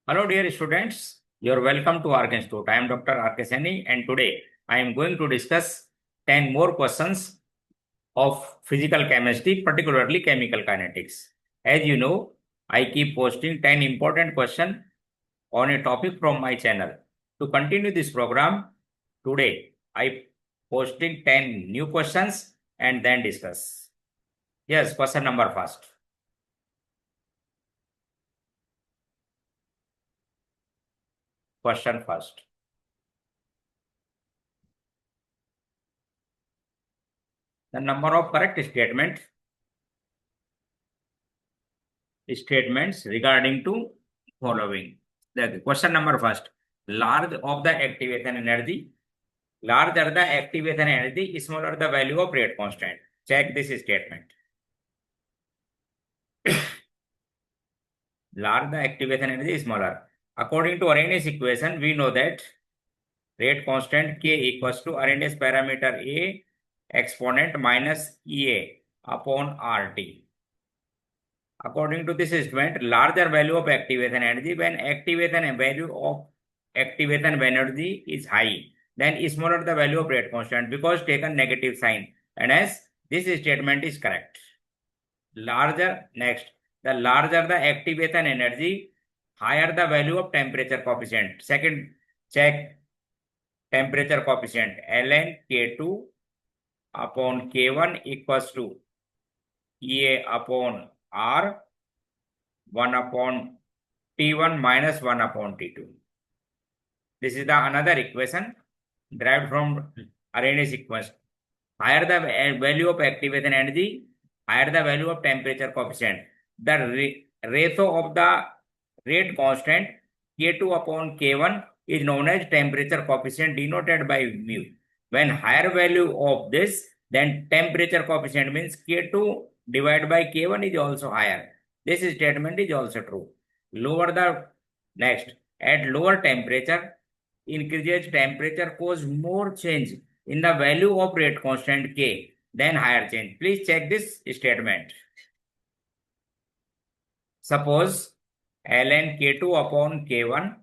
Hello dear students, you are welcome to RK Institute. I am Dr. RK Seni and today I am going to discuss 10 more questions of physical chemistry, particularly chemical kinetics. As you know, I keep posting 10 important questions on a topic from my channel. To continue this program, today I posting 10 new questions and then discuss. Yes, question number first. Question first. The number of correct statements regarding to following. The question number first. Large of the activation energy. Larger the activation energy, smaller the value of rate constant. Check this statement. Large the activation energy, smaller. According to Arrhenius equation, we know that rate constant K equals to Arrhenius parameter A exponent minus EA upon RT. According to this statement, larger value of activation energy, when activation value of activation energy is high, then smaller the value of rate constant because taken negative sign, and as this statement is correct. Larger, next, the larger the activation energy, higher the value of temperature coefficient. Second, check temperature coefficient. Ln K2 upon K1 equals to EA upon R 1 upon T1 minus 1 upon T2. This is the another equation derived from Arrhenius equation. Higher the value of activation energy, higher the value of temperature coefficient. The ratio of the rate constant K2 upon K1 is known as temperature coefficient denoted by mu. When higher value of this, then temperature coefficient means K2 divided by K1 is also higher. This statement is also true. Lower the next, at lower temperature, increases temperature cause more change in the value of rate constant K than higher change. Please check this statement. Suppose ln K2 upon K1,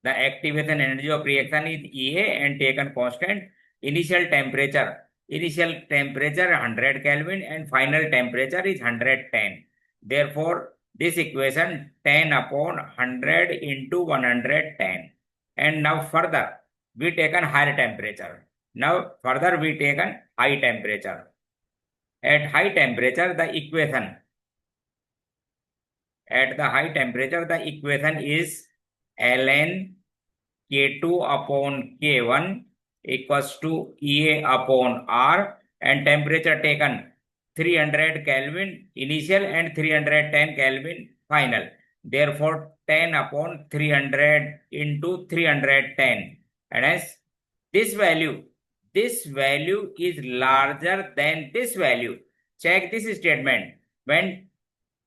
the activation energy of reaction is EA and taken constant. Initial temperature 100 Kelvin and final temperature is 110. Therefore, this equation 10 upon 100 into 110. And now further, we taken higher temperature. Now further we taken high temperature. At high temperature, the equation is ln K2 upon K1 equals to EA upon R and temperature taken 300 Kelvin initial and 310 Kelvin final. Therefore, 10 upon 300 into 310. And as this value is larger than this value. Check this statement. When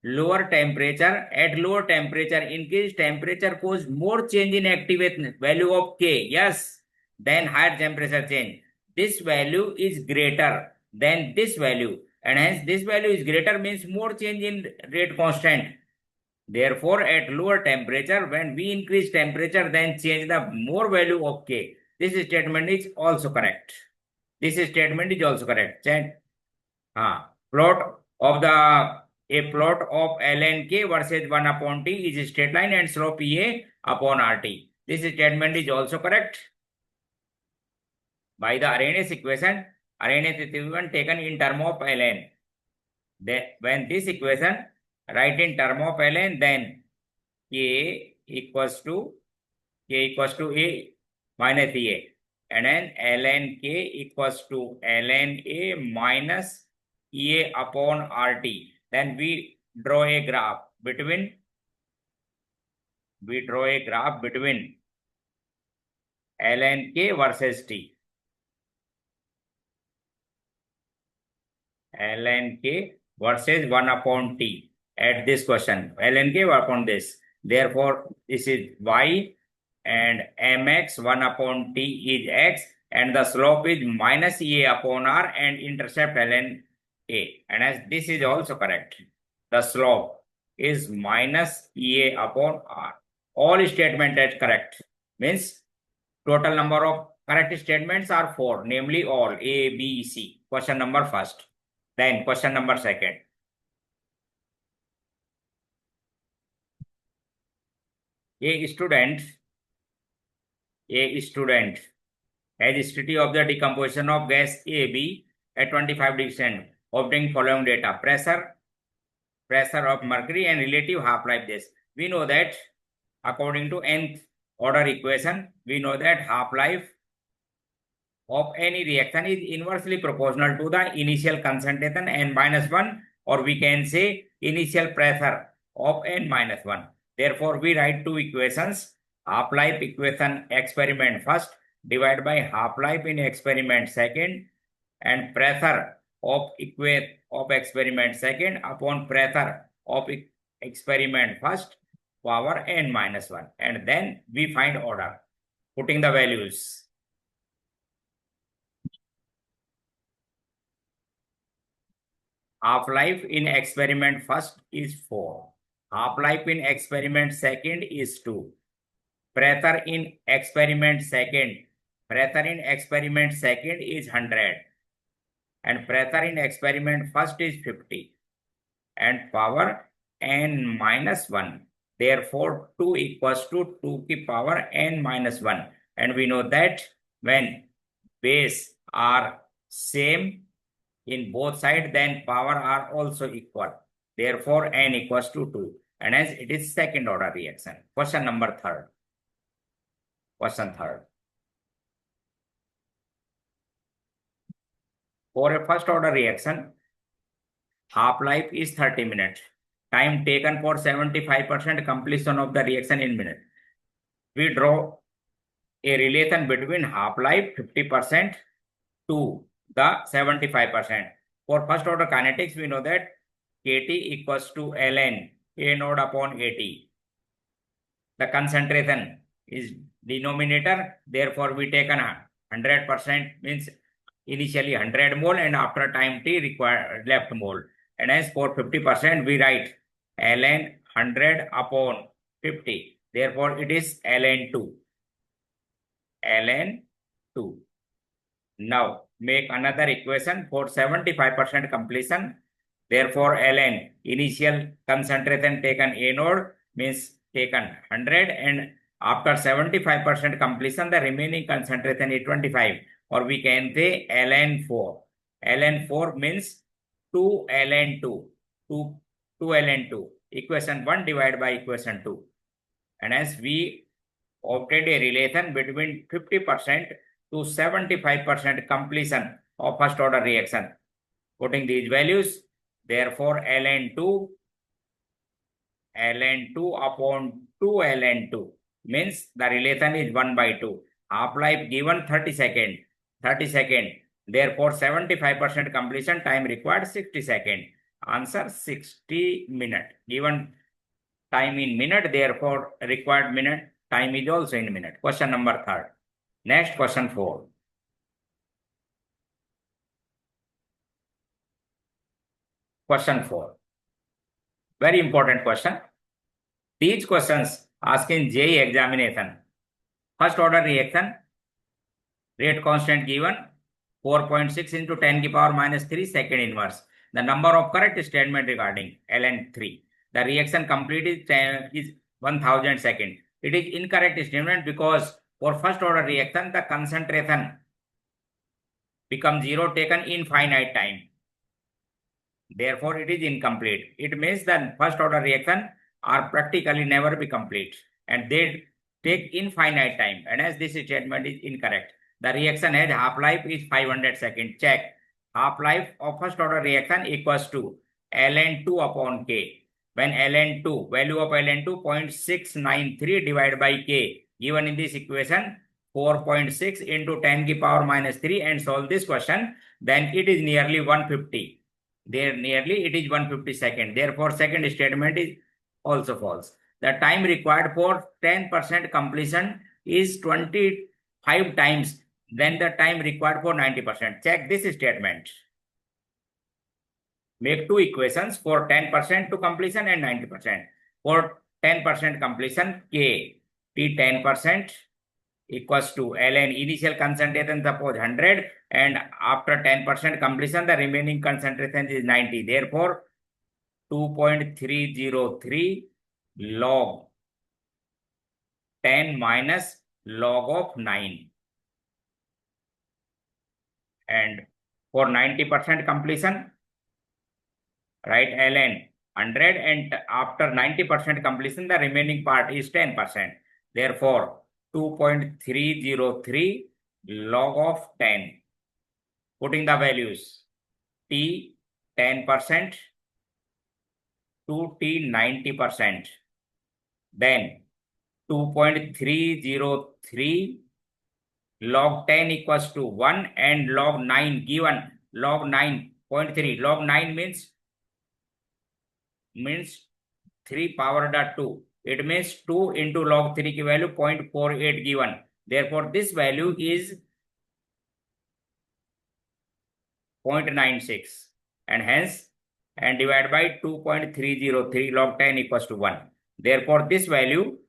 lower temperature, at lower temperature, increased temperature cause more change in activation value of K. Yes, then higher temperature change. This value is greater than this value, and hence this value is greater means more change in rate constant. Therefore, at lower temperature, when we increase temperature, then change the more value of K. This statement is also correct. Check. Plot of a plot of ln K versus 1 upon T is a straight line and slope EA upon RT. This statement is also correct. By the Arrhenius equation taken in term of ln. When this equation write in term of ln, then K equals to A minus EA. And then ln K equals to ln A minus EA upon RT. Then we draw a graph between ln K versus T. ln K versus 1 upon T at this question. ln K upon this. Therefore, this is Y and mx 1 upon T is x and the slope is minus EA upon R and intercept ln A. And as this is also correct. The slope is minus EA upon R. all statements are correct. Means total number of correct statements are 4, namely all A, B, C. Question number first. Then question number second. A student has study of the decomposition of gas AB at 25 degrees Celsius, obtaining following data: pressure of mercury, and relative half-life. This we know that according to nth order equation, we know that half-life of any reaction is inversely proportional to the initial concentration n-1, or we can say initial pressure of n-1. Therefore, we write two equations: half-life equation experiment first divided by half-life in experiment second, and pressure of experiment second upon pressure of experiment first power n-1, and then we find order putting the values. Half-life in experiment first is 4. Half-life in experiment second is 2. Pressure in experiment second is 100. And pressure in experiment first is 50. And power n-1. Therefore, 2 equals to 2 की power n-1. And we know that when base are same in both sides, then power are also equal. Therefore, n equals to 2. And as it is second order reaction. Question number third. Question third. For a first order reaction, half-life is 30 minutes. Time taken for 75% completion of the reaction in minute. We draw a relation between half-life 50% to the 75%. For first order kinetics, we know that Kt equals to ln A naught upon At. The concentration is denominator. Therefore, we take 100%, means initially 100 mole, and after time t required left mole. And as for 50%, we write ln 100 upon 50. Therefore, it is ln 2. ln 2. Now, make another equation for 75% completion. Therefore, ln initial concentration taken A naught means taken 100, and after 75% completion, the remaining concentration is 25, or we can say ln 4. ln 4 means 2 ln 2. 2 ln 2. Equation 1 divided by equation 2. And as we obtained a relation between 50% to 75% completion of first order reaction. Putting these values, therefore ln 2 upon 2 ln 2 means the relation is 1 by 2. Half-life given 30 seconds. Therefore 75% completion time required 60 seconds. Answer 60 minutes. Given time in minute, therefore required minute time is also in minute. Question number 3. Next, question 4. Question 4. Very important question. These questions asked in JEE examination. First order reaction, rate constant given 4.6 into 10 to the power minus 3 second inverse. The number of correct statement regarding ln 3. The reaction completed is 1000 seconds. It is incorrect statement because for first order reaction, the concentration becomes 0 taken infinite time. Therefore, it is incomplete. It means that first order reaction are practically never be complete, and they take infinite time. And as this statement is incorrect, the reaction has half-life is 500 seconds. Check. Half-life of first order reaction equals to ln 2 upon k. When ln 2, value of ln 2 0.693 divided by k, given in this equation 4.6 into 10 to the power minus 3, and solve this question, then it is nearly 150. It is 150 seconds. Therefore, second statement is also false. The time required for 10% completion is 25 times than the time required for 90%. Check this statement. Make two equations for 10% to completion and 90%. For 10% completion K. T 10% equals to ln initial concentration suppose 100 and after 10% completion the remaining concentration is 90. Therefore 2.303 log 10 minus log of 9. And for 90% completion, write ln 100 and after 90% completion the remaining part is 10%. Therefore 2.303 log of 10. Putting the values T 10% to T 90%. Then 2.303 log 10 equals to 1 and log 9 given log 9.3. Log 9 means 3 power dot 2. It means 2 into log 3 ki value 0.48 given. Therefore, this value is 0.96 and hence and divide by 2.303 log 10 equals to 1. Therefore, this value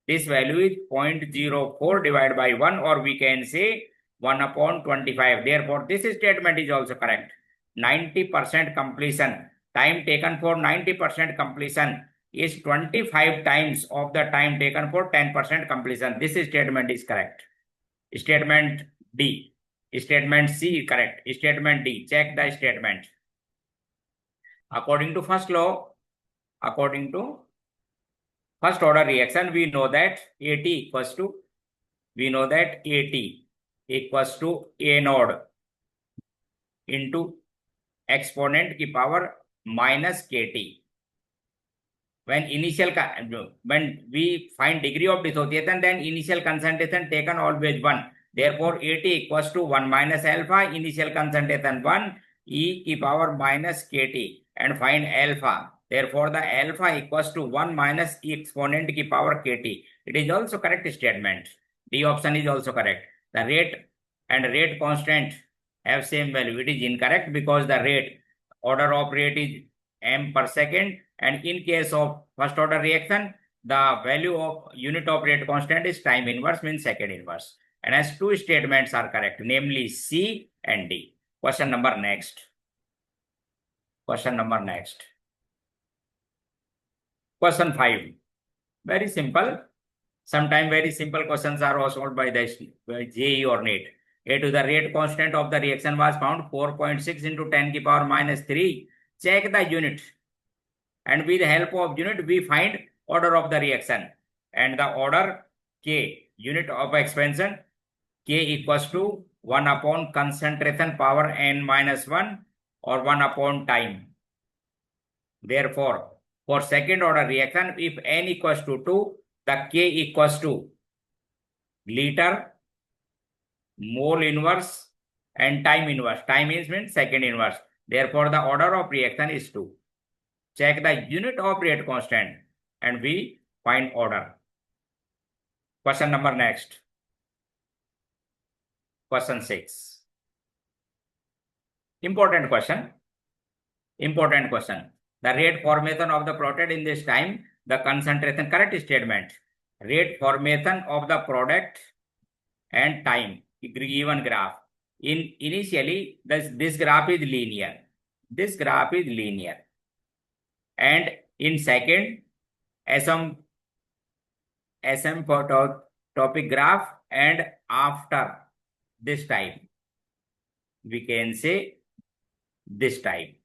is 0.04 divided by 1 or we can say 1 upon 25. Therefore, this statement is also correct. 90% completion. Time taken for 90% completion is 25 times of the time taken for 10% completion. This statement is correct. Statement D. Statement C is correct. Statement D. Check the statement. According to first law, according to first order reaction, we know that AT equals to A naught into exponent की power minus KT. When we find degree of dissociation, then initial concentration taken always 1. Therefore, AT equals to 1 minus alpha, initial concentration 1, E की power minus KT and find alpha. Therefore, the alpha equals to 1 minus E exponent की power KT. It is also correct statement. D option is also correct. The rate and rate constant have same value. It is incorrect because the rate, order of rate is m per second, and in case of first order reaction, the value of unit of rate constant is time inverse, means second inverse. And as two statements are correct, namely C and D. Question number next. Question 5. Very simple. Sometimes very simple questions are also solved by the JEE or NEET. A to the rate constant of the reaction was found 4.6 into 10 की power minus 3. Check the unit. And with the help of unit, we find order of the reaction. And the order K, unit of expansion, K equals to 1 upon concentration power n minus 1 or 1 upon time. Therefore, for second order reaction, if n equals to 2, the K equals to liter, mole inverse and time inverse. Time means second inverse. Therefore, the order of reaction is 2. Check the unit of rate constant and we find order. Question number next. Question 6. Important question. The rate formation of the product in this time, the concentration, correct statement. Rate formation of the product and time, given graph. Initially, this graph is linear. And in second, asymptotic graph, and after this type, we can say this type.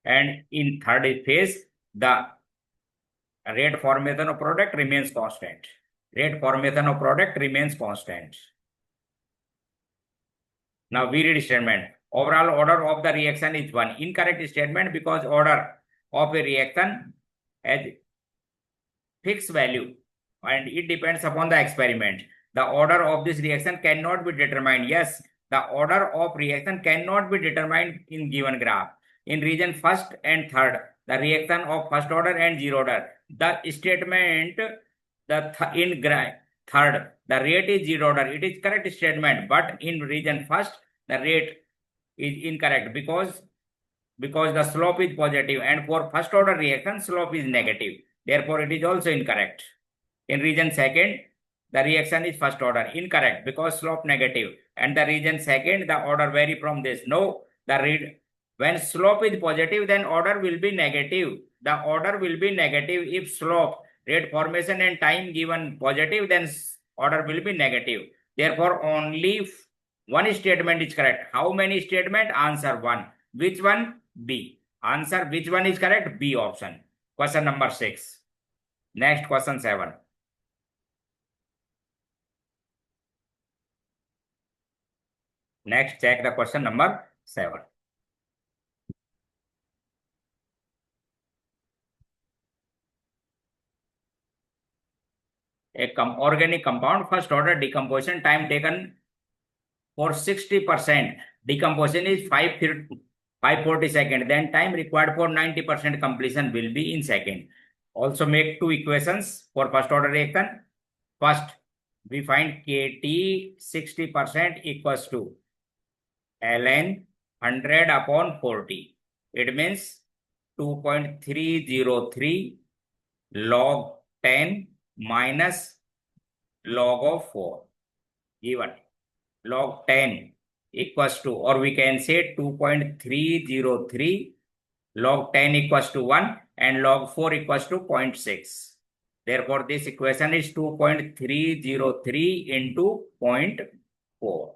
And in third phase, the rate formation of product remains constant. Now we read statement. Overall order of the reaction is 1. Incorrect statement because order of a reaction has fixed value and it depends upon the experiment. The order of this reaction cannot be determined. Yes, the order of reaction cannot be determined in given graph. In region first and third, the reaction of first order and zero order. The statement in Third, the rate is zero order. It is correct statement, but in region first, the rate is incorrect because the slope is positive, and for first order reaction, slope is negative. Therefore, it is also incorrect. In region second, the reaction is first order, incorrect because slope negative. And the region second, the order vary from this. No, when slope is positive, then order will be negative. The order will be negative if slope, rate formation and time given positive, then order will be negative. Therefore, only one statement is correct. How many statement? Answer 1. Which one? B. Answer which one is correct? B option. Question number 6. Next question 7. Next, check the question number 7. Organic compound, first order decomposition, time taken for 60%. Decomposition is 540 seconds. Then time required for 90% completion will be in second. Also make two equations for first order reaction. First, we find Kt 60% equals to ln 100 upon 40. It means 2.303 log 10 minus log of 4 given. Log 10 equals to, or we can say 2.303 log 10 equals to 1 and log 4 equals to 0.6. Therefore, this equation is 2.303 into 0.4.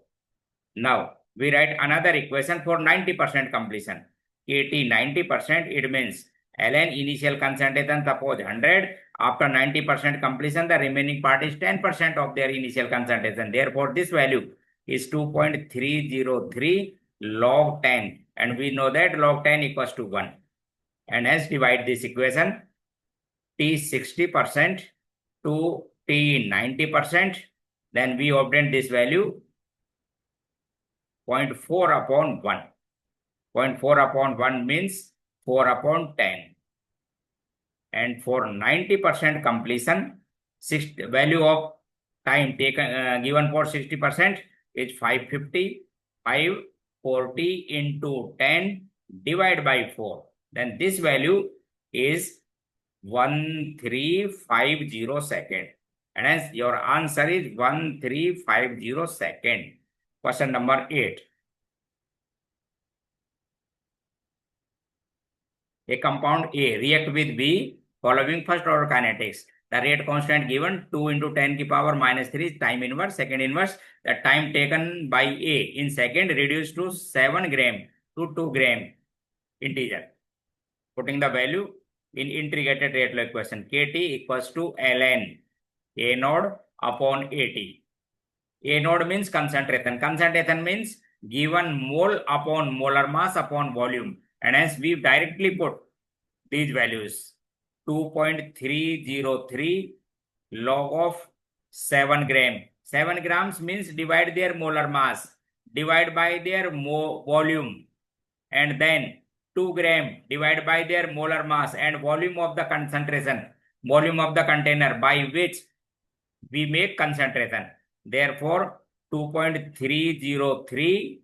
Now, we write another equation for 90% completion. Kt 90%, it means ln initial concentration, suppose 100. After 90% completion, the remaining part is 10% of their initial concentration. Therefore, this value is 2.303 log 10. And we know that log 10 equals to 1. And hence divide this equation, T 60% to T 90%. Then we obtain this value 0.4 upon 1. 0.4 upon 1 means 4 upon 10. And for 90% completion, value of time taken given for 60% is 550. 540 into 10 divided by 4. Then this value is 1350 second. And hence your answer is 1350 second. Question number 8. A compound A react with B following first order kinetics. The rate constant given 2 into 10 to the power minus 3 time inverse, second inverse. The time taken by A in second reduced to 7 gram to 2 gram integer. Putting the value in integrated rate law equation, Kt equals to ln A node upon At. A node means concentration. Concentration means given mole upon molar mass upon volume. And hence we directly put these values. 2.303 log of 7 gram. 7 grams means divide their molar mass, divide by their volume, and then 2 gram divide by their molar mass and volume of the concentration, volume of the container by which we make concentration. Therefore, 2.303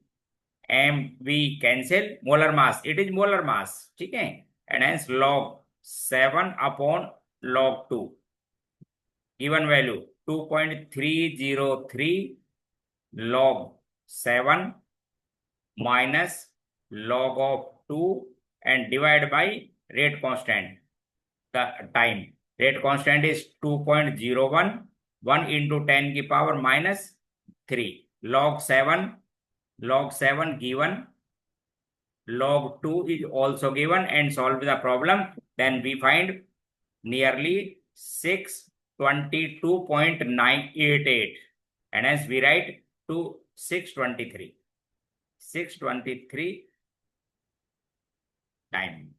we cancel molar mass. It is molar mass. Okay? And hence log 7 upon log 2. Given value 2.303 log 7 minus log of 2 and divide by rate constant. The time. Rate constant is 2.01. 1 into 10 to the power minus 3. Log 7 given. Log 2 is also given, and solve the problem. Then we find nearly 622.988. And as we write to 623. 623 time.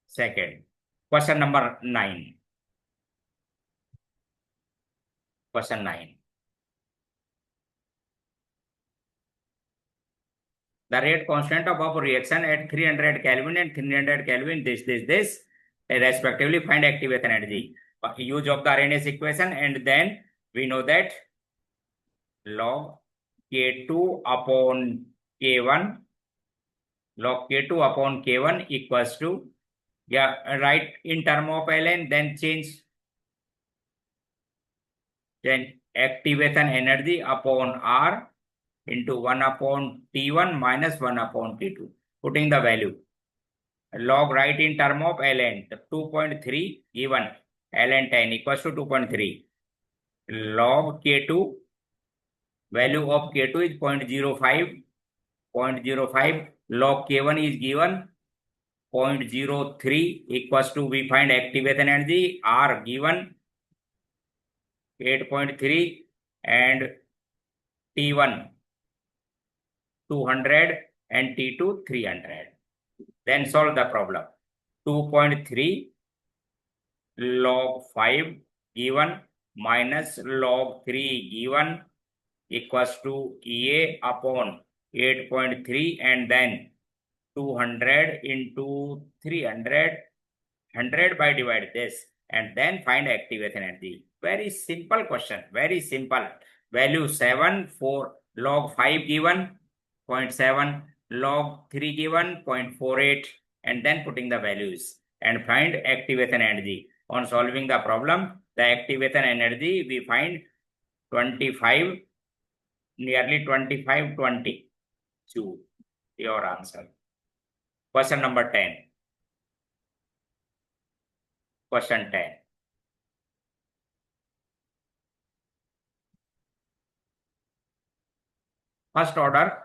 Second. Question number 9. Question 9. The rate constant of our reaction at 300 Kelvin and 300 Kelvin, this, respectively find activation energy. Use of the Arrhenius equation, and then we know that log K2 upon K1, log K2 upon K1 equals to, write in term of ln, then change, then activation energy upon R into 1 upon T1 minus 1 upon T2, putting the value. Log right in term of ln, 2.3 given, ln 10 equals to 2.3. Log K2, value of K2 is 0.05, 0.05. Log K1 is given 0.03 equals to, we find activation energy, R given 8.3 and T1 200 and T2 300. Then solve the problem. 2.3 log 5 given minus log 3 given equals to EA upon 8.3 and then 200 into 300, 100 by divide this and then find activation energy. Very simple question, very simple. Value 7 for log 5 given 0.7, log 3 given 0.48 and then putting the values and find activation energy. On solving the problem, the activation energy we find 25, nearly 25, 20. Choose your answer. Question number 10. Question 10. First order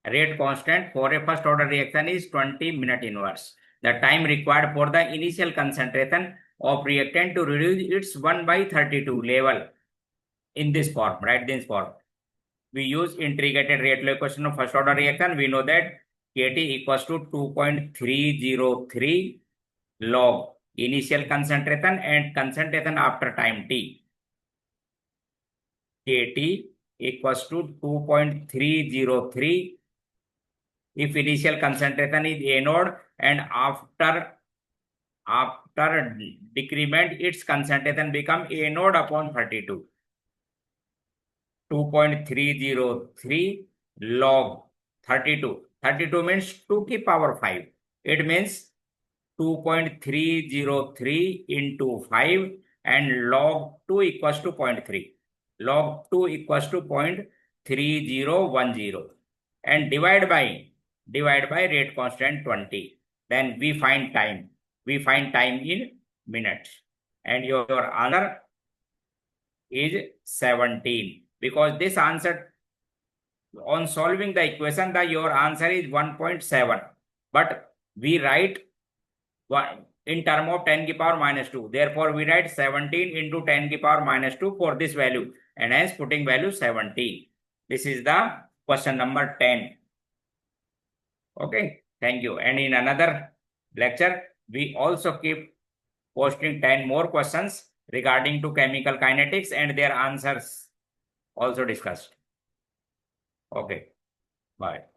rate constant for a first order reaction is 20 minute inverse. The time required for the initial concentration of reactant to reduce its 1/32 level in this form, right? This form. We use integrated rate law equation of first order reaction. We know that Kt equals to 2.303 log initial concentration and concentration after time t. Kt equals to 2.303 if initial concentration is A node and after decrement its concentration become A node upon 32. 2.303 log 32. 32 means 2 to the power 5. It means 2.303 into 5 and log 2 equals to 0.3. Log 2 equals to 0.3010 and divide by rate constant 20. Then we find time. We find time in minutes. And your answer is 17. Because this answer, on solving the equation, your answer is 1.7. But we write in term of 10 to the power minus 2. Therefore, we write 17 into 10 to the power minus 2 for this value. And hence putting value 17. This is the question number 10. Okay, thank you. And in another lecture, we also keep posting 10 more questions regarding to chemical kinetics and their answers also discussed. Okay, bye.